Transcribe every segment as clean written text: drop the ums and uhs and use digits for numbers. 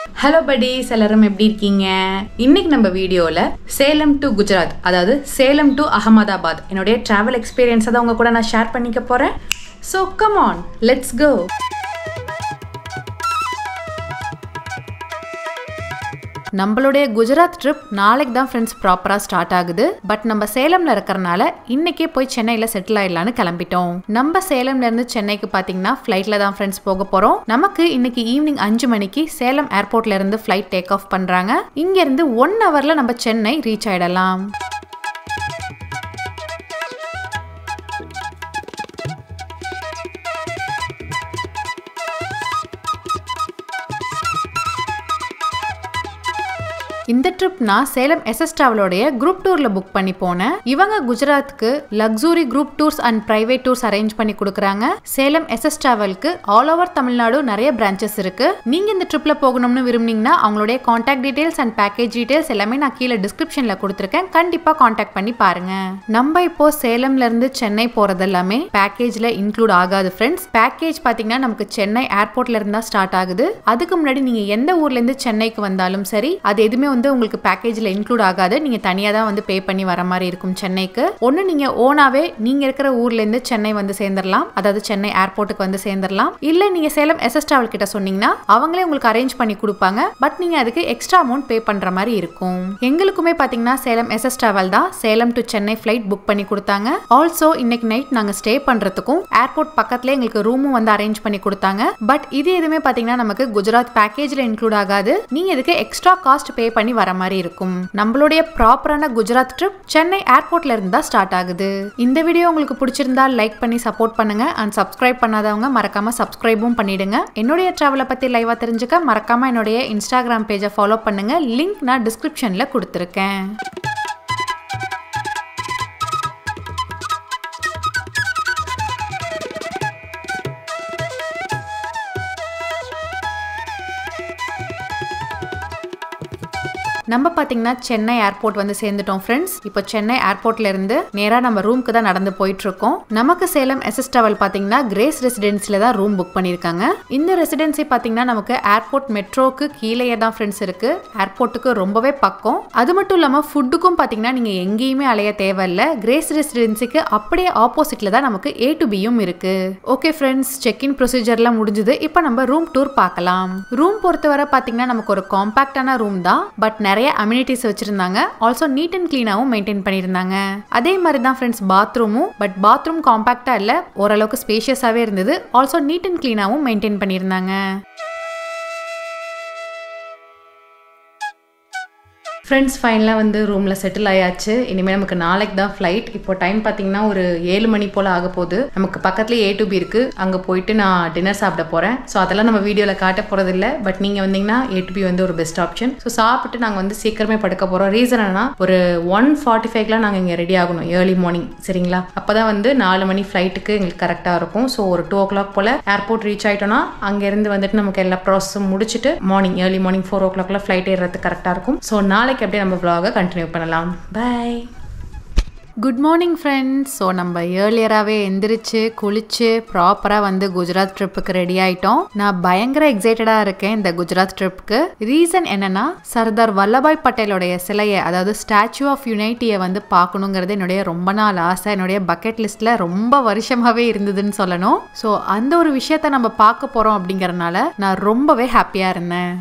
Hello buddies, எல்லாரும் எப்படி இருக்கீங்க? இன்னைக்கு நம்ம வீடியோல சேலம் டு குஜராத், அதாவது சேலம் டு அகமதாபாத் என்னோட travel experience அத உங்க கூட நான் ஷேர் பண்ணிக்க போறேன். So come on, let's go. நம்மளுடைய குஜராத் ட்ரிப் நாளைக்கு தான் ஃப்ரெண்ட்ஸ் ப்ராப்பரா ஸ்டார்ட் ஆகுது. பட் நம்ம சேலம்ல இருக்கறனால இன்னைக்கே போய் சென்னையில செட்டில் ஆயிடலாம்னு கிளம்பிட்டோம். நம்ம சேலம்ல இருந்து சென்னைக்கு பாத்தீங்கன்னா ஃளைட்ல தான் ஃப்ரெண்ட்ஸ் போக போறோம். நமக்கு இன்னைக்கு ஈவினிங் 5 மணிக்கு சேலம் ஏர்போர்ட்ல இருந்து ஃளைட் டேக் ஆஃப் பண்றாங்க. இங்க இருந்து 1 ஹவர்ல நம்ம சென்னை ரீச் ஆயிடலாம். இந்த ட்ரிப் நான் சேலம் எஸ்எஸ் டிராவலோடைய குரூப் டூர்ல புக் பண்ணி போனேன். இவங்க குஜராத்துக்கு luxury group tours and private tours arrange பண்ணி கொடுக்குறாங்க. சேலம் எஸ்எஸ் டிராவலுக்கு ஆல் ஓவர் தமிழ்நாடு நிறைய பிரான்ச்சஸ் இருக்கு. நீங்க இந்த ட்ரிப்ல போகணும்னு விரும்புனீங்கன்னா அவங்களுடைய contact details and package details எல்லாமே நான் கீழே டிஸ்கிரிப்ஷன்ல கொடுத்துருக்கேன். கண்டிப்பா கான்டாக்ட் பண்ணி பாருங்க. நம்ம இப்போ சேலம்ல இருந்து சென்னை போறது எல்லாமே பேக்கேஜ்ல இன்க்ளூட் ஆகாது ஃப்ரெண்ட்ஸ். பேக்கேஜ் பாத்தீங்கன்னா நமக்கு சென்னை ஏர்போர்ட்ல இருந்தா ஸ்டார்ட் ஆகுது. அதுக்கு முன்னாடி நீங்க எந்த ஊர்ல இருந்து சென்னைக்கு வந்தாலும் சரி, அது எதுவுமே வந்து உங்களுக்கு பேக்கேஜ்ல இன்க்ளூட் ஆகாது. நீங்க தனியா தான் வந்து பே பண்ணி வர மாதிரி இருக்கும் சென்னைக்கு. ஒன்னு நீங்க ஓனாவே நீங்க இருக்கிற ஊர்ல இருந்து சென்னை வந்து சேர்ந்துடலாம், அதாவது சென்னை ஏர்போர்ட்டுக்கு வந்து சேர்ந்துடலாம். இல்ல நீங்க சேலம் எஸ்எஸ் டிராவல் கிட்ட சொன்னீங்கன்னா அவங்களே உங்களுக்கு அரேஞ்ச் பண்ணி கொடுப்பாங்க. பட் நீங்க அதுக்கு எக்ஸ்ட்ரா அமௌண்ட் பே பண்ற மாதிரி இருக்கும். எங்களுக்குமே பாத்தீங்கன்னா சேலம் எஸ்எஸ் டிராவல் தான் Salem to Chennai flight book பண்ணி கொடுத்தாங்க. ஆல்சோ இன்னைக்கு நைட் நாங்க ஸ்டே பண்றதுக்கும் ஏர்போர்ட் பக்கத்துல எங்களுக்கு ரூமும் வந்து அரேஞ்ச் பண்ணி கொடுத்தாங்க. பட் இது எதுவுமே பாத்தீங்கன்னா நமக்கு குஜராத் பேக்கேஜ்ல இன்க்ளூட் ஆகாது. நீங்க இதுக்கு எக்ஸ்ட்ரா காஸ்ட் பே பண்ணி வர மாதிரி இருக்கும். நம்மளுடைய ப்ராப்பரான குஜராத் ட்ரிப் சென்னை ஏர்போர்ட்ல இருந்து தான் ஸ்டார்ட் ஆகுது. இந்த வீடியோ உங்களுக்கு பிடிச்சிருந்தா லைக் பண்ணி சப்போர்ட் பண்ணுங்க. அண்ட் சப்ஸ்கிரைப் பண்ணாதவங்க மறக்காம சப்ஸ்கிரைபும் பண்ணிடுங்க. என்னுடைய டிராவலை பத்தி லைவா தெரிஞ்சுக்க மறக்காம என்னுடைய இன்ஸ்டாகிராம் பேஜை ஃபாலோ பண்ணுங்க. லிங்க் நான் டிஸ்கிரிப்ஷன்ல கொடுத்துருக்கேன். நம்ம பாத்தீங்கன்னா சென்னை ஏர்போர்ட் வந்து சேர்ந்துட்டோம் ஃப்ரெண்ட்ஸ். இப்போ சென்னை ஏர்போர்ட்ல இருந்து நேரா நம்ம ரூமுக்கு தான் நடந்து போயிட்டு இருக்கோம். நமக்கு சேலம் எஸ்எஸ் டிராவல் பாத்தீங்கன்னா கிரேஸ் ரெசிடென்சில தான் ரூம் புக் பண்ணிருக்காங்க. இந்த ரெசிடென்சி பாத்தீங்கன்னா நமக்கு ஏர்போர்ட் மெட்ரோக்கு கீழேயே தான் ஃப்ரெண்ட்ஸ் இருக்கு. ஏர்போர்ட்டுக்கு ரொம்பவே பக்கம். அது மட்டும் இல்லாம ஃபுட்டுக்கும் பாத்தீங்கன்னா நீங்க எங்கேயுமே அலைய தேவையில்ல. கிரேஸ் ரெசிடென்சிக்கு அப்படியே ஆப்போசிட்ல தான் நமக்கு A to B இருக்கு. ஓகே ஃப்ரெண்ட்ஸ், செக் இன் ப்ரொசீஜர்லாம் முடிஞ்சது. இப்போ நம்ம ரூம் டூர் பார்க்கலாம். ரூம் பொறுத்தவரை பாத்தீங்கன்னா நமக்கு ஒரு காம்பாக்டான ரூம் தான். பட் நிறைய அம்யூனிட்டிஸ் வச்சிருந்தாங்க. ஆல்சோ நீட் அண்ட் கிளீனாவும் மெயின்டைன் பண்ணியிருந்தாங்க. அதே மாதிரி தான் ஃப்ரெண்ட்ஸ் பாத்ரூமும். பட் பாத்ரூம் காம்பாக்டா இல்ல, ஓரளவுக்கு ஸ்பேஷியஸாவே இருந்தது. ஆல்சோ நீட் அண்ட் கிளீனாவும் மெயின்டைன் பண்ணியிருந்தாங்க. ஃப்ரெண்ட்ஸ் ஃபைனலாக வந்து ரூமில் செட்டில் ஆயாச்சு. இனிமேல் நமக்கு நாளைக்கு தான் ஃப்ளைட். இப்போ டைம் பார்த்தீங்கன்னா ஒரு 7 மணி போல் ஆக போகுது. நமக்கு பக்கத்துலேயே A to B இருக்குது. அங்கே போயிட்டு நான் டின்னர் சாப்பிட போகிறேன். ஸோ அதெல்லாம் நம்ம வீடியோவில் காட்ட போகிறதில்ல. பட் நீங்கள் வந்தீங்கன்னா A to B வந்து ஒரு பெஸ்ட் ஆப்ஷன். ஸோ சாப்பிட்டு நாங்கள் வந்து சீக்கிரமே படுக்க போகிறோம். ரீசன் என்னன்னா ஒரு 1:45க்குலாம் நாங்கள் இங்கே ரெடி ஆகணும், ஏர்லி மார்னிங். சரிங்களா? அப்போ தான் வந்து 4 மணி ஃப்ளைட்டுக்கு எங்களுக்கு கரெக்டாக இருக்கும். ஸோ ஒரு 2 o'clock போல் ஏர்போர்ட் ரீச் ஆகிட்டோன்னா அங்கேருந்து வந்துட்டு நமக்கு எல்லா ப்ராசஸும் முடிச்சுட்டு morning early morning 4 o'clock flight ஏறுறதுக்கு கரெக்டாக இருக்கும். ஸோ நாளைக்கு அப்படியே நம்ம vlog கண்டினியூ பண்ணலாம். Bye. Good morning friends. So நம்ம ஏர்லியராகவே எந்திரிச்சு குளிச்சு ப்ராப்பராக வந்து குஜராத் ட்ரிப்புக்கு ரெடி ஆகிட்டோம். நான் பயங்கர எக்ஸைட்டடாக இருக்கேன் இந்த குஜராத் ட்ரிப்புக்கு. ரீசன் என்னன்னா, சர்தார் வல்லபாய் பட்டேலோடைய சிலையை, அதாவது ஸ்டாச்சு ஆஃப் யூனிட்டியை வந்து பார்க்கணுங்கிறது என்னுடைய ரொம்ப நாள் ஆசை. என்னுடைய பக்கெட் லிஸ்ட்டில் ரொம்ப வருஷமாகவே இருந்ததுன்னு சொல்லணும். ஸோ அந்த ஒரு விஷயத்த நம்ம பார்க்க போகிறோம் அப்படிங்கிறனால நான் ரொம்பவே ஹாப்பியாக இருந்தேன்.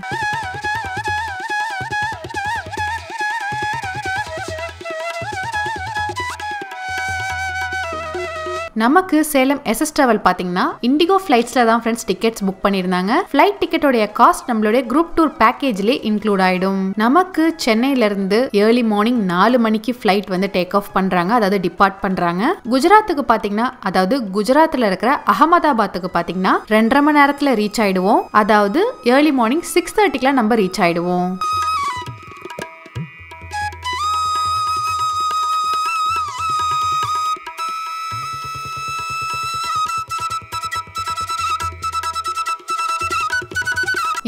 நமக்கு சேலம் எஸ்எஸ் டிராவல் பாத்தீங்கன்னா இண்டிகோ ஃபிளைட்ஸ்ல தான் ஃப்ரெண்ட்ஸ் டிக்கெட்ஸ் புக் பண்ணிருந்தாங்க. ஃபிளைட் டிக்கெட்டோட காஸ்ட் நம்மளுடைய குரூப் டூர் பேக்கேஜ்ல இன்க்ளூட் ஆயிடும். நமக்கு சென்னையில இருந்து ஏர்லி மார்னிங் 4 மணிக்கு ஃபிளைட் வந்து டேக் ஆஃப் பண்றாங்க, அதாவது டிபார்ட் பண்றாங்க. குஜராத்துக்கு பாத்தீங்கன்னா, அதாவது குஜராத்ல இருக்கிற அகமதாபாத்துக்கு பாத்தீங்கன்னா 2.5 மணி நேரத்துல ரீச் ஆயிடுவோம். அதாவது ஏர்லி மார்னிங் 6:30க்குலாம் நம்ம ரீச் ஆயிடுவோம்.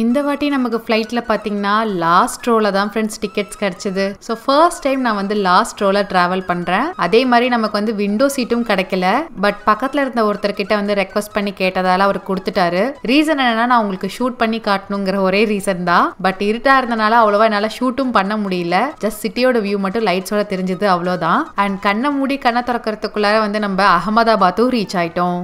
இந்த இந்த வாட்டி நமக்கு ஃப்ளைட்ல பாத்தீங்கன்னா லாஸ்ட் ரோல தான் ஃப்ரெண்ட்ஸ் டிக்கெட்ஸ் கிடைச்சது. ஸோ ஃபர்ஸ்ட் டைம் நான் வந்து லாஸ்ட் ரோல டிராவல் பண்றேன். அதே மாதிரி நமக்கு வந்து விண்டோ சீட்டும் கிடைக்கல. பட் பக்கத்துல இருந்த ஒருத்தர்கிட்ட வந்து ரெக்வஸ்ட் பண்ணி கேட்டதால அவர் கொடுத்துட்டாரு. ரீசன் என்னன்னா நான் உங்களுக்கு ஷூட் பண்ணி காட்டணுங்கிற ஒரே ரீசன் தான். பட் இருட்டா இருந்தனால அவ்வளவா என்னால ஷூட்டும் பண்ண முடியல. ஜஸ்ட் சிட்டியோட வியூ மட்டும் லைட்ஸோட தெரிஞ்சது அவ்வளோதான். அண்ட் கண்ணை மூடி கண்ணை திறக்கிறதுக்குள்ளார வந்து நம்ம அகமதாபாத்தும் ரீச் ஆயிட்டோம்.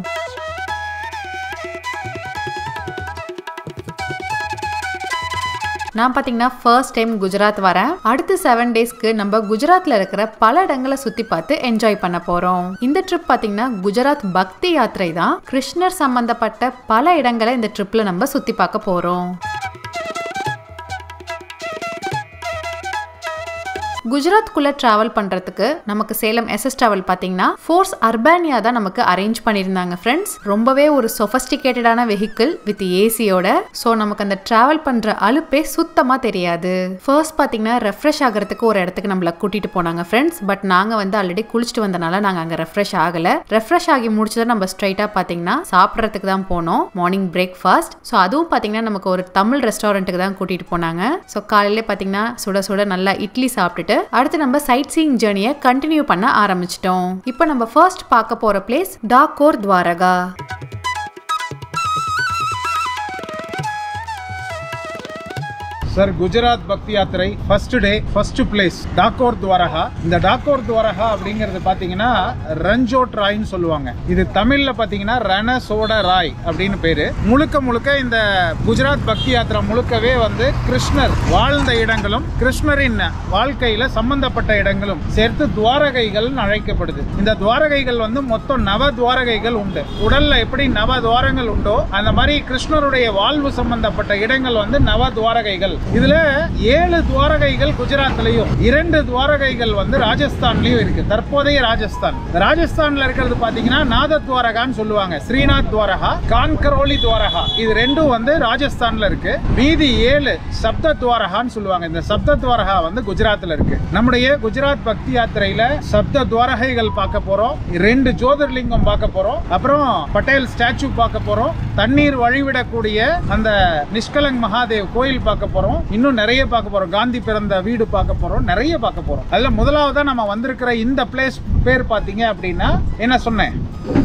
நான் பாத்தீங்கன்னா ஃபர்ஸ்ட் டைம் குஜராத் வரேன். அடுத்த 7 டேஸ்க்கு நம்ம குஜராத்ல இருக்கிற பல இடங்களை சுத்தி பார்த்து என்ஜாய் பண்ண போறோம். இந்த ட்ரிப் பாத்தீங்கன்னா குஜராத் பக்தி யாத்திரை தான். கிருஷ்ணர் சம்பந்தப்பட்ட பல இடங்களை இந்த ட்ரிப்ல நம்ம சுத்தி பார்க்க போறோம். குஜராத்குள்ள டிராவல் பண்றதுக்கு நமக்கு சேலம் எஸ்எஸ் டிராவல் பாத்தீங்கன்னா ஃபோர்ஸ் அர்பானியா தான் நமக்கு அரேஞ்ச் பண்ணியிருந்தாங்க ஃப்ரெண்ட்ஸ். ரொம்பவே ஒரு சொஃபஸ்டிகேட்டடான வெஹிக்கிள் வித் ஏசியோட. ஸோ நமக்கு அந்த டிராவல் பண்ற அலுப்பே சுத்தமா தெரியாது. ஃபர்ஸ்ட் பாத்தீங்கன்னா ரெஃப்ரெஷ் ஆகிறதுக்கு ஒரு இடத்துக்கு நம்மள கூட்டிட்டு போனாங்க ஃப்ரெண்ட்ஸ். பட் நாங்க வந்து ஆல்ரெடி குளிச்சுட்டு வந்தனால நாங்க அங்க ரெஃப்ரெஷ் ஆகல. ரெஃப்ரெஷ் ஆகி முடிச்சதை நம்ம ஸ்ட்ரைட்டா பாத்தீங்கன்னா சாப்பிட்றதுக்கு தான் போனோம். Morning breakfast. ஸோ அதுவும் பாத்தீங்கன்னா நமக்கு ஒரு தமிழ் ரெஸ்டாரண்ட்டுக்கு தான் கூட்டிட்டு போனாங்க. ஸோ காலையில பாத்தீங்கன்னா சுட சுட நல்லா இட்லி சாப்பிட்டுட்டு அடுத்து நம்ம சைட் சீயிங் ஜர்னியை கண்டினியூ பண்ண ஆரம்பிச்சிட்டோம். இப்போ நம்ம ஃபர்ஸ்ட் பார்க்க போற பிளேஸ் டாக்கோர் துவாரகா. சார் குஜராத் பக்தி யாத்திரை first day first place Dakor Dwarka. இந்த டாக்கோர் துவாரகா அப்படிங்கிறது பாத்தீங்கன்னா ரஞ்சோட் ராய்னு சொல்லுவாங்க. இது தமிழ்ல பாத்தீங்கன்னா ரணசோட ராய் அப்படின்னு பேரு. முழுக்க முழுக்க இந்த குஜராத் பக்தி யாத்திரை முழுக்கவே வந்து கிருஷ்ணர் வாழ்ந்த இடங்களும் கிருஷ்ணரின் வாழ்க்கையில சம்பந்தப்பட்ட இடங்களும் சேர்த்து துவாரகைகள் அழைக்கப்படுது. இந்த துவாரகைகள் வந்து மொத்தம் 9 துவாரகைகள் உண்டு. உடல்ல எப்படி 9 துவாரங்கள் உண்டோ அந்த மாதிரி கிருஷ்ணருடைய வாழ்வு சம்பந்தப்பட்ட இடங்கள் வந்து 9 துவாரகைகள். இதுல 7 துவாரகைகள் குஜராத்லயும் 2 துவாரகைகள் வந்து ராஜஸ்தான்லயும் இருக்கு. தற்போதைய ராஜஸ்தான்ல இருக்கிறது பாத்தீங்கன்னா நாத துவாரகான்னு சொல்லுவாங்க. ஸ்ரீநாத் துவாரகா, கான்கரோலி துவாரகா, இது ரெண்டும் வந்து ராஜஸ்தான்ல இருக்கு. மீதி 7 சப்த துவாரகான்னு சொல்லுவாங்க. இந்த சப்த துவாரகா வந்து குஜராத்ல இருக்கு. நம்முடைய குஜராத் பக்தி யாத்திரையில சப்த துவாரகைகள் பார்க்க போறோம். 2 ஜோதிர்லிங்கம் பார்க்க போறோம். அப்புறம் பட்டேல் ஸ்டாச்சு பார்க்க போறோம். தண்ணீர் வழிவிடக்கூடிய அந்த நிஷ்கலங் மகாதேவ் கோயில் பார்க்க போறோம். இன்னும் நிறைய பார்க்க போறோம். காந்தி பிறந்த வீடு பார்க்க போறோம். நிறைய பார்க்க போறோம். அதுல முதலாவதா நம்ம வந்திருக்கிற இந்த பிளேஸ் பேர் பாத்தீங்க அப்படின்னா என்ன சொன்னேன்,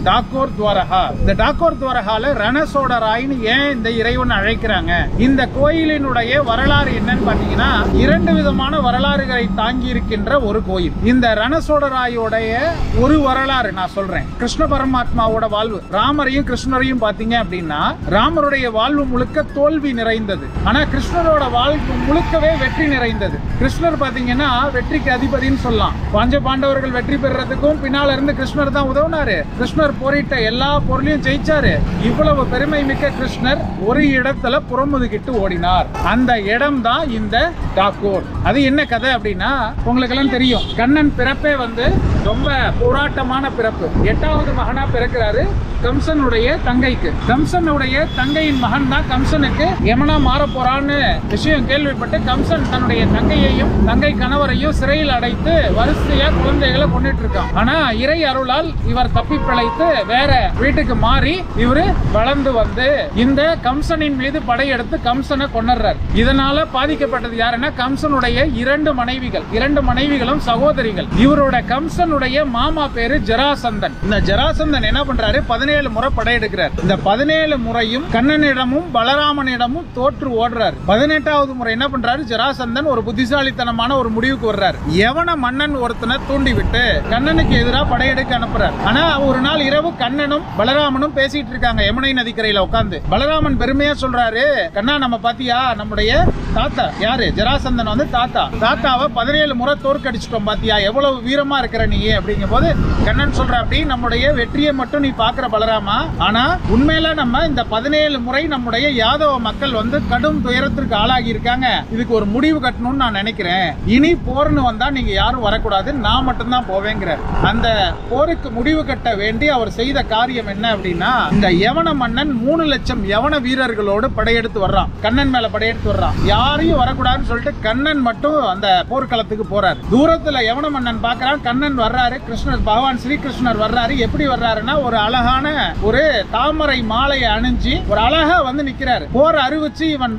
டாக்கோர் துவாரகா. இந்த டாக்கோர் துவாரகால ரணசோட ராய்னு ஏன் இந்த இறைவன் அழைக்கிறாங்க? இந்த கோயிலினுடைய வரலாறு என்னன்னு பாத்தீங்கன்னா 2 விதமான வரலாறுகளை தாங்கி இருக்கின்ற ஒரு கோயில். இந்த ரணசோட ராயோடைய ஒரு வரலாறு நான் சொல்றேன். கிருஷ்ண பரமாத்மாவோட வாழ்வு, ராமரையும் கிருஷ்ணரையும் பாத்தீங்க அப்படின்னா ராமருடைய வாழ்வு முழுக்க தோல்வி நிறைந்தது. ஆனா கிருஷ்ணரோட வாழ்வு முழுக்கவே வெற்றி நிறைந்தது. கிருஷ்ணர் பாத்தீங்கன்னா வெற்றிக்கு அதிபதினு சொல்லலாம். பஞ்ச பாண்டவர்கள் வெற்றி பெறறதுக்கும் பின்னால இருந்து கிருஷ்ணர் தான் உதவுனாரு. கிருஷ்ணர் போரிட்ட எல்லா பொருளையும் ஜெயிச்சாரு. இவ்வளவு பெருமை மிக்க கிருஷ்ணர் ஒரு இடத்துல புறமுதுகிட்டு ஓடினார். அந்த இடம் தான் இந்த டாக்கோர். அது என்ன கதை அப்படின்னா உங்களுக்கு எல்லாம் தெரியும். கண்ணன் பிறப்பே வந்து ரொம்ப போராட்டமான பிறப்பு. 8வது மகனா பிறக்கிறாரு கம்சனுடைய தங்கைக்கு. கம்சனுடைய தங்கையின் மகன் தான் கம்சனுக்கு யமனா மாற போறான்னு விஷயம் கேள்விப்பட்டு கம்சன் தன்னுடைய தங்கையையும் தங்கை கணவரையும் சிறையில் அடைத்து வரிசையா குழந்தைகளை கொண்டுட்டு இருக்கான். ஆனா இறை அருளால் இவர் தப்பி பிழைத்து வேற வீட்டுக்கு மாறி இவரு வளர்ந்து வந்து இந்த கம்சனின் மீது படையெடுத்து கம்சனை கொன்னுறார். இதனால பாதிக்கப்பட்டது யாருன்னா கம்சனுடைய 2 மனைவிகள். 2 மனைவிகளும் சகோதரிகள். இவரோட கம்சனுடைய மாமா பேரு ஜராசந்தன். இந்த ஜராசந்தன் என்ன பண்றாரு, 17 முறை படையெடுக்கிறார். இந்த 17 முறையும் கண்ணனிடமும் பலராமனிடமும் தோற்று ஓடுறார். 18வது முறை என்ன பண்றாரு, ஜராசந்தன் ஒரு புத்திசாலித்தனமான ஒரு முடிவுக்கு வர்றார். யவன மன்னன் ஒருத்தனை தூண்டிவிட்டு கண்ணனுக்கு எதிராக படையெடுக்க அனுப்புறார். ஆனா ஒரு நாள் இரவு கண்ணனும் பலராமனும் பேசிட்டு இருக்காங்க யமுனை நதிக்கரையில உட்கார்ந்து. பலராமன் பெருமையா சொல்றாரு, கண்ணா நம்ம பாத்தியா நம்முடைய தாத்தா யாரு, ஜராசந்தன் வந்து தாத்தாவை 17 முறை தோற்கடிச்சிட்டோம் பாத்தியா, எவ்வளவு வீரமா இருக்கிற நீ அப்படிங்கும் போது கண்ணன் சொல்ற, அப்படி நம்முடைய வெற்றியை மட்டும் நீ பாக்குற பலராமா, ஆனா உண்மையில நம்ம இந்த 17 முறை நம்முடைய யாதவ மக்கள் வந்து கடும் துயரத்திற்கு ஆளாகி இருக்காங்க. இதுக்கு ஒரு முடிவு கட்டணும்னு நான் நினைக்கிறேன். இனி போர்னு வந்தா நீங்க யாரும் வரக்கூடாது, நான் மட்டும்தான் போவேங்கிறார். அந்த போருக்கு முடிவு கட்ட வேண்டி அவர் செய்த காரியம் என்ன அப்படின்னா, இந்த யவன மன்னன் 3 லட்சம் யவன வீரர்களோடு படையெடுத்து வர்றான். கண்ணன் மேல படையெடுத்து வர்றான். யார் யாரையும் வரக்கூடாதுன்னு சொல்லிட்டு கண்ணன் மட்டும் அந்த போர்க்களத்துக்கு போறாரு. தூரத்துல யவன மன்னன் பாக்குறான், கண்ணன் வர்றாரு, கிருஷ்ணர் பகவான் ஸ்ரீகிருஷ்ணர் வர்றாரு. எப்படி வர்றாருன்னா ஒரு அழகான ஒரு தாமரை மாலையை அணிஞ்சு ஒரு அழகா வந்து நிக்கிறாரு. போர் அறிவிச்சு இவன்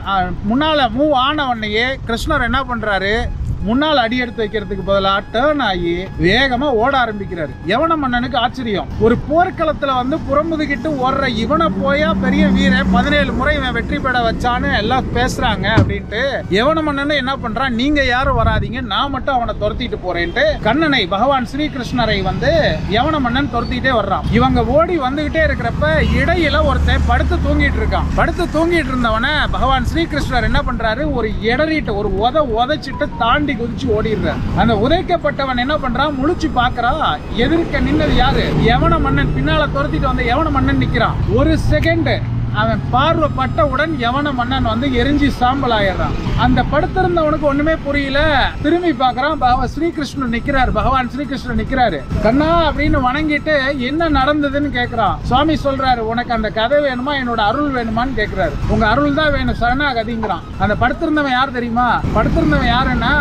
முன்னால மூவ் ஆனவனையே கிருஷ்ணர் என்ன பண்றாரு, முன்னால் அடி எடுத்து வைக்கிறதுக்கு பதிலாக டேர்ன் ஆகி வேகமா ஓட ஆரம்பிக்கிறாரு. யவன மன்னனுக்கு ஆச்சரியம், ஒரு போர்க்களத்துல வந்து புறமுதுகிட்டு ஓடுற இவனை போயா பெரிய வீரன் 17 முறை இவன் வெற்றி பெற வச்சான்னு எல்லாம் பேசுறாங்க அப்படின்ட்டு யவன மன்னன் என்ன பண்றான், நீங்க யாரும் வராதீங்க, நான் மட்டும் அவனை துரத்திட்டு போறேன்ட்டு கண்ணனை பகவான் ஸ்ரீகிருஷ்ணரை வந்து யவன மன்னன் துரத்திட்டே வர்றான். இவங்க ஓடி வந்துகிட்டே இருக்கிறப்ப இடையில ஒருத்தன் படுத்து தூங்கிட்டு இருக்கான். படுத்து தூங்கிட்டு இருந்தவன பகவான் ஸ்ரீகிருஷ்ணர் என்ன பண்றாரு, ஒரு இடறிட்டு ஒரு உதைச்சிட்டு தாண்டி குதிச்சு ஓடிடுறார். அந்த உதைக்கப்பட்டவன் என்ன பண்றான், முழிச்சு பாக்குறான், எதிர்க்க நின்னது யாரு, யவன மன்னன். பின்னால துரத்திட்டு வந்த யவன மன்னன் நிக்கிறான். ஒரு செகண்ட் அவன் பார்வைப்பட்டவுடன் யவன மன்னன் வந்து எரிஞ்சு சாம்பல் ஆயிடுறான். அந்த படுத்திருந்தவனுக்கு ஒண்ணுமே புரியல. திரும்பி பார்க்கறான், ஸ்ரீகிருஷ்ணர் நிக்கிறாரு, பகவான் ஸ்ரீகிருஷ்ணர் நிக்கிறாரு. கண்ணா அப்படின்னு வணங்கிட்டு என்ன நடந்ததுன்னு கேட்கிறான். சுவாமி சொல்றாரு, உனக்கு அந்த கதை வேணுமா, என்னோட அருள் வேணுமான்னு கேட்கிறாரு. உங்க அருள் தான் வேணும், சரணாகதிங்கிறான். அந்த படுத்திருந்தவன் யார் தெரியுமா, படுத்திருந்தவன் யாருன்னா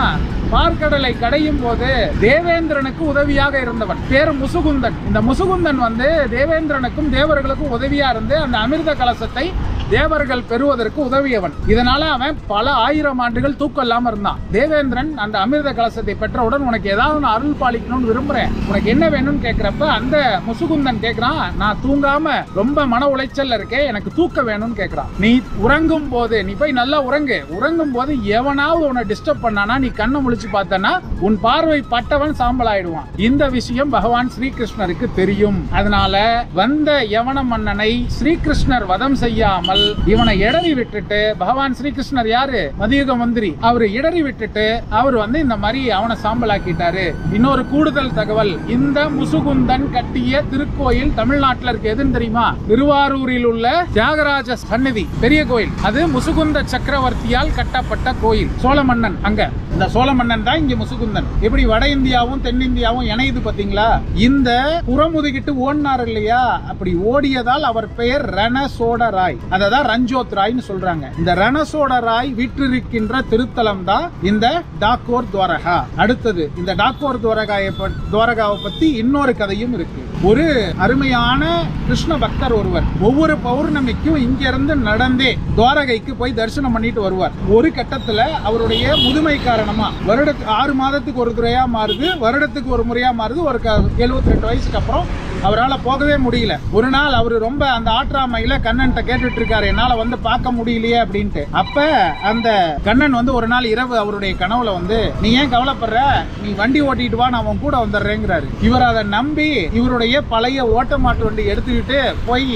பார்க்கடலை கடையும் போது தேவேந்திரனுக்கு உதவியாக இருந்தவன், பேர் முசுகுந்தன். இந்த முசுகுந்தன் வந்து தேவேந்திரனுக்கும் தேவர்களுக்கும் உதவியா இருந்து அந்த அமிர்த கலசத்தை தேவர்கள் பெறுவதற்கு உதவியவன். இதனால அவன் பல 1000 ஆண்டுகள் தூக்கம் இல்லாம இருந்தான். தேவேந்திரன் அந்த அமிர்த கலசத்தை பெற்றவுடன் உனக்கு ஏதாவது அருள் பாலிக்கணும்னு விரும்புறேன், உனக்கு என்ன வேணும்னு கேட்கிறப்ப அந்த முசுகுந்தன் கேட்கிறான், நான் தூங்காம ரொம்ப மன உளைச்சல்ல இருக்கேன், எனக்கு தூக்க வேணும்னு கேட்கிறான். நீ உறங்கும் போது நீ போய் நல்லா உறங்கும் போது எவனாவது உன்னை டிஸ்டர்ப் பண்ணானா நீ கண்ணை முழிச்சு பார்த்தனா உன் பார்வை பட்டவன் சாம்பல் ஆயிடுவான். இந்த விஷயம் பகவான் ஸ்ரீகிருஷ்ணருக்கு தெரியும். அதனால வந்த யவன மன்னனை ஸ்ரீகிருஷ்ணர் வதம் செய்யாமல் இவனை இடறி விட்டுட்டு, பகவான் ஸ்ரீகிருஷ்ணர் யாரு, மதியுக மந்திரி, அவரு இடறி விட்டுட்டு அவர் வந்து இந்த மாதிரி அவனை சாம்பலாக்கிட்டாரு. இன்னொரு கூடுதல் தகவல், இந்த முசுகுந்தன் கட்டிய திருக்கோயில் தமிழ்நாட்டில் இருக்கு. எதுன்னு தெரியுமா, திருவாரூரில் உள்ள தியாகராஜ சந்நிதி பெரிய கோயில். அது முசுகுந்த சக்கரவர்த்தியால் கட்டப்பட்ட கோயில். சோழ மன்னன் அங்க, இந்த சோழ மன்னன் தான் இங்க முசுகுந்தன். எப்படி வட இந்தியாவும் தென்னிந்தியாவும் இணையுது பாத்தீங்களா. இந்த புறமுதுகிட்டு ஓடினார் இல்லையா, அப்படி ஓடியதால் அவர் பெயர் ரணசோடராய், அததான் ரஞ்சோத் ராய்னு சொல்றாங்க. இந்த ரணசோடராய் வீற்றிருக்கின்ற திருத்தலம் தான் இந்த டாக்கோர் துவாரகா. அடுத்தது இந்த டாக்கோர் துவாரகாவை பத்தி இன்னொரு கதையும் இருக்கு. ஒரு அருமையான கிருஷ்ண பக்தர் ஒருவர் ஒவ்வொரு பௌர்ணமிக்கும் இங்க இருந்து நடந்தே துவாரகைக்கு போய் தரிசனம் பண்ணிட்டு வருவார். ஒரு கட்டத்துல அவருடைய முதுமை காரணமா வருடத்துக்கு 6 மாதத்துக்கு ஒரு முறையா மாறுது, வருடத்துக்கு ஒரு முறையா மாறுது. ஒரு 72 வயசுக்கு அப்புறம் அவரால் போகவே முடியல. ஒரு நாள் அவரு ரொம்ப அந்த ஆற்றாமையில கண்ணன்ட்ட கேட்டுட்டு இருக்காரு, என்னால வந்து பார்க்க முடியலையே அப்படின்ட்டு. அப்ப அந்த கண்ணன் வந்து ஒரு நாள் இரவு அவருடைய கனவுல வந்து, நீ ஏன் கவலைப்படுற, நீ வண்டி ஓட்டிட்டு வா, நான் உன் கூட வந்துடுறேங்கிறாரு. இவர் அதை நம்பி இவருடைய பழைய ஓட்ட மாட்டு வண்டி எடுத்துக்கிட்டு போய்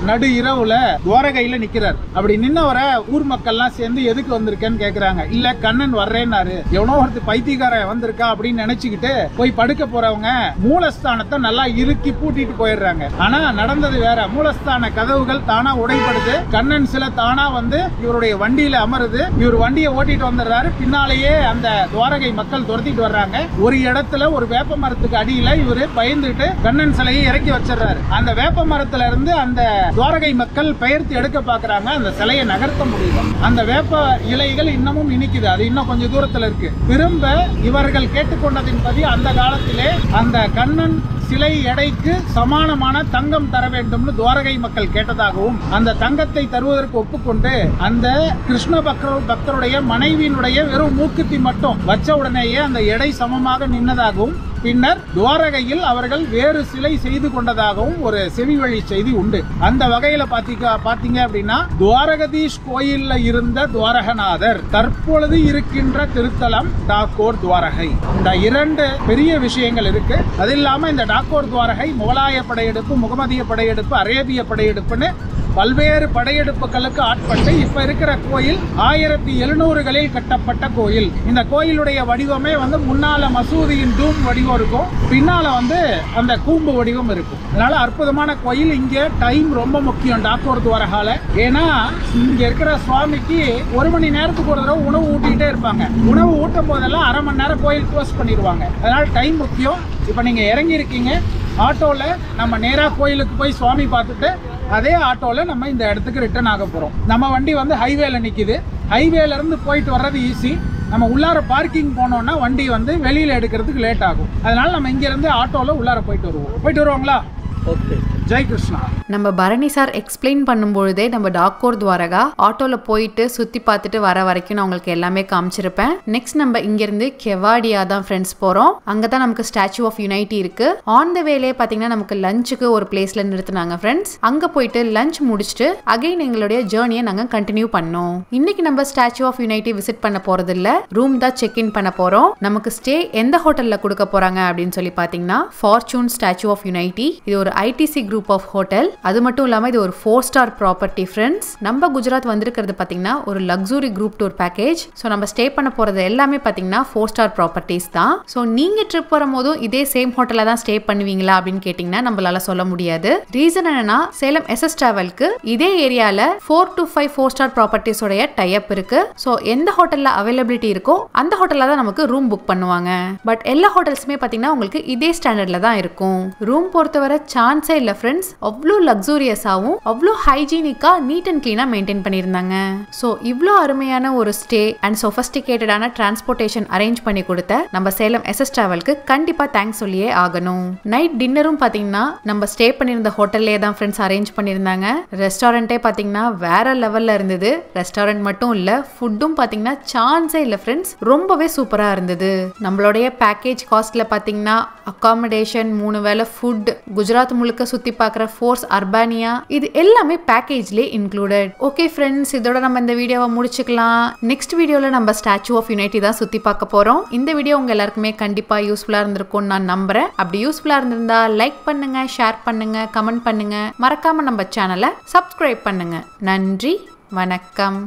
நடு இரவுல துவாரகையில நிக்கிறார். அப்படி நின்னவரை ஊர் மக்கள்லாம் சேர்ந்து எதுக்கு வந்திருக்கேன்னு கேக்குறாங்க. இல்ல கண்ணன் வர்றேன்னாரு. எவனோ ஒருத்தர் பைத்தியக்காரன் வந்திருக்கா அப்படின்னு நினைச்சுக்கிட்டு போய் படுக்க போறவங்க மூலஸ்தானத்தை நல்லா இறுக்கி பூட்டிட்டு போயிடுறாங்க. ஆனா நடந்தது வேற. மூலஸ்தான கதவுகள் தானா உடைப்படுது. கண்ணன் சில தானா வந்து இவருடைய வண்டியில அமருது. இவர் வண்டியை ஓட்டிட்டு வந்துடுறாரு. பின்னாலேயே அந்த துவாரகை மக்கள் துரத்திட்டு வர்றாங்க. ஒரு இடத்துல ஒரு வேப்ப மரத்துக்கு அடியில இவரு பயந்துட்டு கண்ணன் சிலையை இறக்கி வச்சிடறாரு. அந்த வேப்ப மரத்துல இருந்து அந்த துவாரகை மக்கள் பெயர்த்து எடுக்க பாக்குறாங்க. அந்த சிலையை நகர்த்த முடியல. அந்த வேப்ப இலைகள் இன்னமும் இனிக்குது. அது இன்னும் கொஞ்சம் தூரத்துல இருக்கு. திரும்ப இவர்கள் கேட்டுக்கொண்டதின்படி அந்த காலத்திலே அந்த கண்ணன் சிலை எடைக்கு சமானமான தங்கம் தர வேண்டும்னு துவாரகை மக்கள் கேட்டதாகவும், அந்த தங்கத்தை தருவதற்கு ஒப்புக்கொண்டு அந்த கிருஷ்ண பக்தருடைய மனைவியினுடைய வெறும் மூக்குத்தி மட்டும் வச்ச உடனேயே அந்த எடை சமமாக நின்னதாகவும், பின்னர் துவாரகையில் அவர்கள் வேறு சிலை செய்து கொண்டதாகவும் ஒரு செவிவழி செய்தி உண்டு. அந்த வகையில பாத்தீங்க அப்படின்னா துவாரகதீஷ் கோயில்ல இருந்த துவாரகநாதர் தற்பொழுது இருக்கின்ற திருத்தலம் டாக்கோர் துவாரகை. இந்த 2 பெரிய விஷயங்கள் இருக்கு. அது இல்லாம இந்த டாக்கோர் துவாரகை முகலாய படையெடுப்பு, முகமதிய படையெடுப்பு, அரேபிய படையெடுப்புன்னு பல்வேறு படையெடுப்புகளுக்கு ஆட்பட்டு இப்ப இருக்கிற கோயில் 1700களில் கட்டப்பட்ட கோயில். இந்த கோயிலுடைய வடிவமே வந்து முன்னால மசூதியின் டூம் வடிவம் இருக்கும், பின்னால வந்து அந்த கூம்பு வடிவம் இருக்கும். அதனால அற்புதமான கோயில். இங்க டைம் ரொம்ப முக்கியம் டாக்கோர் துவாரகால. ஏன்னா இங்க இருக்கிற சுவாமிக்கு 1 மணி நேரத்துக்கு ஒரு தடவை உணவு ஊட்டிக்கிட்டே இருப்பாங்க. உணவு ஊட்டும் போதெல்லாம் அரை மணி நேரம் கோயில் க்ளோஸ் பண்ணிடுவாங்க. அதனால டைம் முக்கியம். இப்ப நீங்க இறங்கி இருக்கீங்க ஆட்டோல, நம்ம நேரா கோயிலுக்கு போய் சுவாமி பார்த்துட்டு அதே ஆட்டோல நம்ம இந்த இடத்துக்கு ரிட்டர்ன் ஆக போறோம். நம்ம வண்டி வந்து ஹைவேல நிக்குது. ஹைவேல இருந்து போயிட்டு வர்றது ஈஸி. நம்ம உள்ளார பார்க்கிங் போனோம்னா வண்டி வந்து வெளியில எடுக்கிறதுக்கு லேட் ஆகும். அதனால நம்ம இங்க இருந்து ஆட்டோல உள்ளார போயிட்டு வருவாங்களா? ஓகே. ஜெய் கிருஷ்ணா. நம்ம பரணி சார் எக்ஸ்பிளைன் பண்ணும்பொழுதே நம்ம டாக்கோர் துவாரகா ஆட்டோல போயிட்டு சுத்தி பார்த்துட்டு வர வரைக்கும் நான் உங்களுக்கு எல்லாமே காமிச்சிருப்பேன். நெக்ஸ்ட் நம்ம இங்கிருந்து கெவாடியா தான் ஃப்ரெண்ட்ஸ் போறோம். அங்கதான் நமக்கு ஸ்டாச்சு ஆஃப் யுனைட்டி இருக்கு. ஆன் த வேலே பாத்தீங்கன்னா நமக்கு லஞ்சுக்கு ஒரு பிளேஸ்ல நிறுத்தினாங்க ஃப்ரெண்ட்ஸ். அங்க போயிட்டு லஞ்ச் முடிச்சுட்டு அகைன் எங்களுடைய ஜேர்னியை நாங்க கண்டினியூ பண்ணோம். இன்னைக்கு நம்ம ஸ்டாச்சு ஆஃப் யுனைட்டி விசிட் பண்ண போறது இல்ல, ரூம் தான் செக் இன் பண்ண போறோம். நமக்கு ஸ்டே எந்த ஹோட்டல்ல கொடுக்க போறாங்க அப்படின்னு சொல்லி பாத்தீங்கன்னா ஃபார்ச்சூன் ஸ்டாச்சு ஆஃப் யுனைட்டி. இது ஒரு ஐடிசி குரூப் ஆஃப் ஹோட்டல். அது மட்டும் இல்லாம இது ஒரு 4-star ப்ராப்பர்ட்டி ஃப்ரெண்ட்ஸ். நம்ம குஜராத் வந்திருக்கிறது பாத்தீங்கன்னா ஒரு luxury group tour package. So நம்ம ஸ்டே பண்ண போறது எல்லாமே பாத்தீங்கன்னா 4-star ப்ராப்பர்ட்டிஸ் தான். ஸோ நீங்க ட்ரிப் வரும்போதும் இதே சேம் ஹோட்டல்ல தான் ஸ்டே பண்ணுவீங்களா அப்படின்னு கேட்டீங்கன்னா நம்மளால சொல்ல முடியாது. ரீசன் என்னன்னா சேலம் எஸ்எஸ் டிராவல்க்கு இதே ஏரியால 4 to 5 4-star ப்ராப்பர்ட்டிஸ் உடைய டைப் இருக்கு. ஸோ எந்த ஹோட்டல்ல அவைலபிலிட்டி இருக்கோ அந்த ஹோட்டல்ல தான் நமக்கு ரூம் புக் பண்ணுவாங்க. பட் எல்லா ஹோட்டல்ஸுமே பாத்தீங்கன்னா உங்களுக்கு இதே ஸ்டாண்டர்ட்ல தான் இருக்கும். ரூம் பொறுத்தவரை சான்ஸே இல்ல ஃப்ரெண்ட்ஸ். அவ்வளோ லக்ஸூரியஸாவும் அவ்வளோ ஹைஜீனிக்கா நீட் அண்ட் கிளீனா மெயின்டைன் பண்ணியிருந்தாங்க. ஸோ இவ்வளோ அருமையான ஒரு ஸ்டே அண்ட் சொஃபஸ்டிகேட்டடான டிரான்ஸ்போர்ட்டேஷன் அரேஞ்ச் பண்ணி கொடுத்த நம்ம சேலம் எஸ்எஸ் டிராவல்க்கு கண்டிப்பா தேங்க்ஸ் சொல்லியே ஆகணும். நைட் டின்னரும் பாத்தீங்கன்னா நம்ம ஸ்டே பண்ணியிருந்த ஹோட்டல்லே தான் ஃப்ரெண்ட்ஸ் அரேஞ்ச் பண்ணியிருந்தாங்க. ரெஸ்டாரண்டே பாத்தீங்கன்னா வேற லெவல்ல இருந்தது. ரெஸ்டாரண்ட் மட்டும் இல்ல, ஃபுட்டும் பாத்தீங்கன்னா சான்ஸே இல்ல ஃப்ரெண்ட்ஸ். ரொம்பவே சூப்பரா இருந்தது. நம்மளுடைய பேக்கேஜ் காஸ்ட்ல பாத்தீங்கன்னா அகாமடேஷன், 3 வேளை ஃபுட், குஜராத் முழுக்க சுத்தி பார்க்குற ஃபோர்ஸ் அர்பானியா, இது எல்லாமே பேக்கேஜ்லேயே இன்க்ளூடட். ஓகே ஃப்ரெண்ட்ஸ், இதோட நம்ம இந்த வீடியோவை முடிச்சுக்கலாம். நெக்ஸ்ட் வீடியோவில் நம்ம ஸ்டாச்சு ஆஃப் யுனைட்டி தான் சுற்றி பார்க்க போகிறோம். இந்த வீடியோ உங்கள் எல்லாருக்குமே கண்டிப்பாக யூஸ்ஃபுல்லாக இருந்திருக்கும்னு நான் நம்புகிறேன். அப்படி யூஸ்ஃபுல்லாக இருந்திருந்தா லைக் பண்ணுங்க, ஷேர் பண்ணுங்க, கமெண்ட் பண்ணுங்க. மறக்காம நம்ம சேனலை சப்ஸ்கிரைப் பண்ணுங்க. நன்றி, வணக்கம்.